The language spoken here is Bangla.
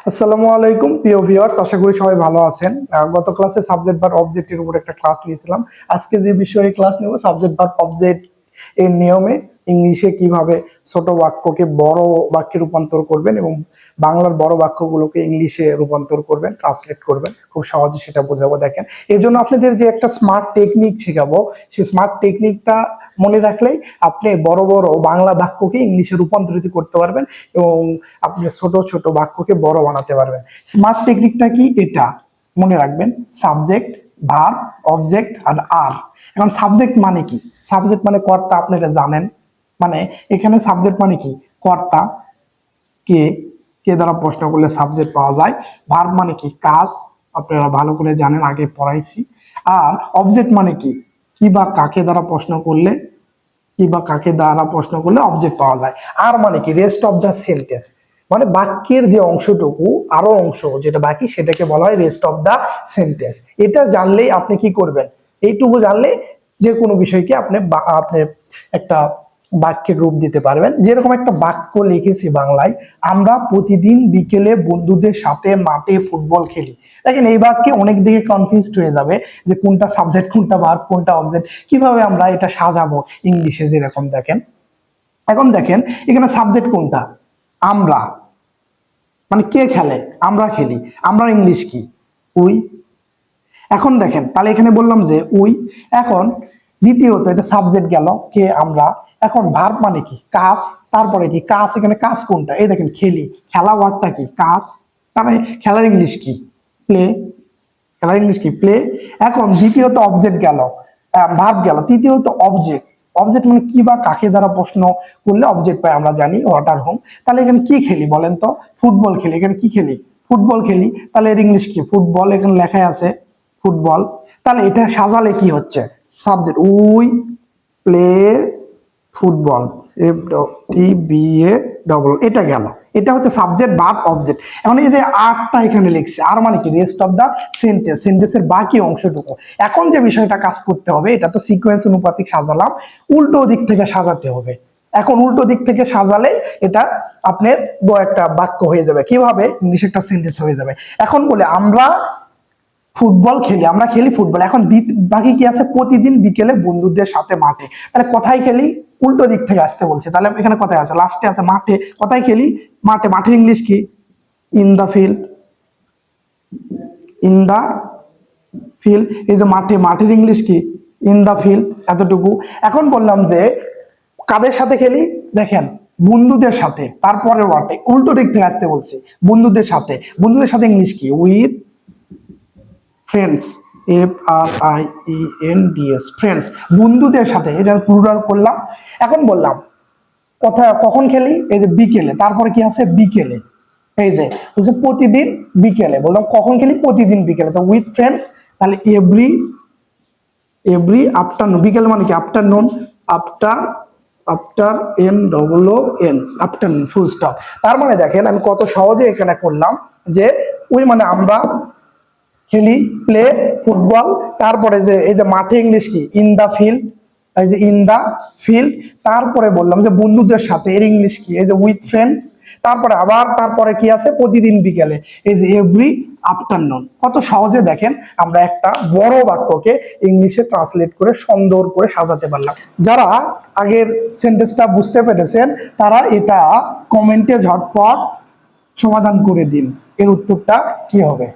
আসসালামু আলাইকুম প্রিয় ভিউয়ার্স, আশা করি সবাই ভালো আছেন। গত ক্লাসে সাবজেক্ট ভার্ব অবজেক্টের উপর একটা ক্লাস নিয়েছিলাম। আজকে যে বিষয়ে ক্লাস নেব সাবজেক্ট ভার্ব অবজেক্ট এর নিয়মে ইংলিশে কিভাবে ছোট বাক্যকে বড় বাক্যে রূপান্তর করবেন এবং বাংলার বড় বাক্যগুলোকে ইংলিশে রূপান্তর করবেন, ট্রান্সলেট করবেন। খুব সহজে সেটা বোঝাবো। দেখেন, এর জন্য আপনাদের যে একটা স্মার্ট টেকনিক শেখাবো, সেই স্মার্ট টেকনিকটা মনে রাখলেই আপনি বড় বড় বাংলা বাক্যকে ইংলিশে রূপান্তরিত করতে পারবেন এবং আপনি ছোট ছোট বাক্যকে বড় বানাতে পারবেন। স্মার্ট টেকনিকটা কি, এটা মনে রাখবেন। সাবজেক্ট, ভার্ব, অবজেক্ট আর আর। এখন সাবজেক্ট মানে কি? সাবজেক্ট মানে কর্তা, আপনারা জানেন। মানে এখানে সাবজেক্ট মানে কি? কর্তা। কে, কে দ্বারা প্রশ্ন করলে সাবজেক্ট পাওয়া যায়। ভার্ব মানে কি? কাজ, আপনারা ভালো করে জানেন, আগে পড়াইছি। আর অবজেক্ট মানে কি? কি বা কাকে দ্বারা প্রশ্ন করলে, কি বা কাকে দ্বারা প্রশ্ন করলে অবজেক্ট পাওয়া যায়। আর মানে কি? রেস্ট অফ দ্য সেন্টেন্স, মানে বাক্যের যে অংশটুকু, আরো অংশ যেটা বাকি, সেটাকে বলা হয় রেস্ট অফ দ্য সেন্টেন্স। এটা জানলেই আপনি কি করবেন, এইটুকু জানলে যে কোনো বিষয়কে আপনি আপনি একটা বাক্যের রূপ দিতে পারবেন। যেরকম একটা বাক্য লিখেছি বাংলায়, আমরা প্রতিদিন বিকেলে বন্ধুদের সাথে মাঠে ফুটবল খেলি। দেখেন, এই বাক্যে অনেক দিকে কনফিউজড হয়ে যাবে যে কোনটা সাবজেক্ট, কোনটা ভার্ব, কোনটা অবজেক্ট, কিভাবে আমরা এটা সাজাবো ইংলিশে। যেরকম দেখেন, এখন দেখেন এখানে সাবজেক্ট কোনটা? আমরা, মানে কে খেলে? আমরা খেলি। আমরা ইংলিশ কি? উই। এখন দেখেন, তাহলে এখানে বললাম যে উই। এখন দ্বিতীয়ত এটা সাবজেক্ট গেল, কে, আমরা। এখন ভার্ব মানে কি? কাজ। তারপরে কি? কাজ। এখানে কাজ কোনটা? এই দেখেন, খেলি। খেলা ওয়ার্ডটা কি? কাজ। তারপরে খেলার ইংলিশ কি? প্লে। খেলার ইংলিশ কি? প্লে। এখন দ্বিতীয়ত অবজেক্ট গেল, ভার্ব গেল। তৃতীয়ত অবজেক্ট। অবজেক্ট মানে কি বা কাকে দ্বারা প্রশ্ন করলে অবজেক্ট পাই, আমরা জানি ওয়াটার হোম। তাহলে এখানে কি খেলি বলেন তো? ফুটবল খেলি। এখানে কি খেলি? ফুটবল খেলি। তাহলে এর ইংলিশ কি? ফুটবল। এখানে লেখাই আছে ফুটবল। তাহলে এটা সাজালে কি হচ্ছে? Subject we play football, F T B A double, এটা গেল। এটা হচ্ছে সাবজেক্ট, ভার্ব, অবজেক্ট। এখন এই যে আরটা এখানে লিখছে, আর মানে কি? রেস্ট অফ দা সেন্টেন্স, সেন্টেন্সের বাকি অংশটুকু। এখন যে বিষয়টা কাজ করতে হবে, এটা তো সিকোয়েন্স অনুপাতিক সাজালাম, উল্টো দিক থেকে সাজাতে হবে। এখন উল্টো দিক থেকে সাজালে এটা আপনার একটা বাক্য হয়ে যাবে। কিভাবে? ইংলিশ একটা সেন্টেন্স হয়ে যাবে। এখন বলে আমরা ফুটবল খেলি, আমরা খেলি ফুটবল। এখন বাকি কি আছে? প্রতিদিন বিকেলে বন্ধুদের সাথে মাঠে। তাহলে কোথায় খেলি? উল্টো দিক থেকে আসতে বলছে। তাহলে এখানে কোথায় আছে? লাস্টে আছে মাঠে। কোথায় খেলি? মাঠে। মাঠের ইংলিশ কি? In the field. In the field. এই যে মাঠে, মাঠের ইংলিশ কি? In the field. এতটুকু। এখন বললাম যে কাদের সাথে খেলি? দেখেন, বন্ধুদের সাথে। তারপরে ওয়ার্ডে উল্টো দিক থেকে আসতে বলছে, বন্ধুদের সাথে। বন্ধুদের সাথে ইংলিশ কি? With friends. F R I E N D S, friends. বন্ধুদের সাথে, এটা প্লুরাল করলাম। এখন বললাম কখন খেলি? এই যে বিকেলে। তারপরে কি আছে? বিকেলে। এই যে বলছে প্রতিদিন বিকেলে। বললাম কখন খেলি? প্রতিদিন বিকেলে। তো উইথ ফ্রেন্ডস। তাহলে এভরি, এভরি আফটারনুন। বিকেল মানে কি? Afternoon. After, after N double O N, afternoon, full stop. তার মানে দেখেন আমি কত সহজে এখানে করলাম যে ওই মানে আমরা খেলি, প্লে ফুটবল। তারপরে যে এই যে মাঠে ইংলিশ কি? In the field. এই যে ইন দা ফিল্ড। তারপরে বললাম যে বন্ধুদের সাথে, এর ইংলিশ কি? এই যে উইথ ফ্রেন্ডস। তারপরে আবার তারপরে কি আছে? প্রতিদিন বিকেলে। এই যে এভরি আফটারনুন। কত সহজে দেখেন আমরা একটা বড় বাক্যকে ইংলিশে ট্রান্সলেট করে সুন্দর করে সাজাতে পারলাম। যারা আগের সেন্টেন্সটা বুঝতে পেরেছেন তারা এটা কমেন্টে ঝটপট সমাধান করে দিন। এর উত্তরটা কি হবে?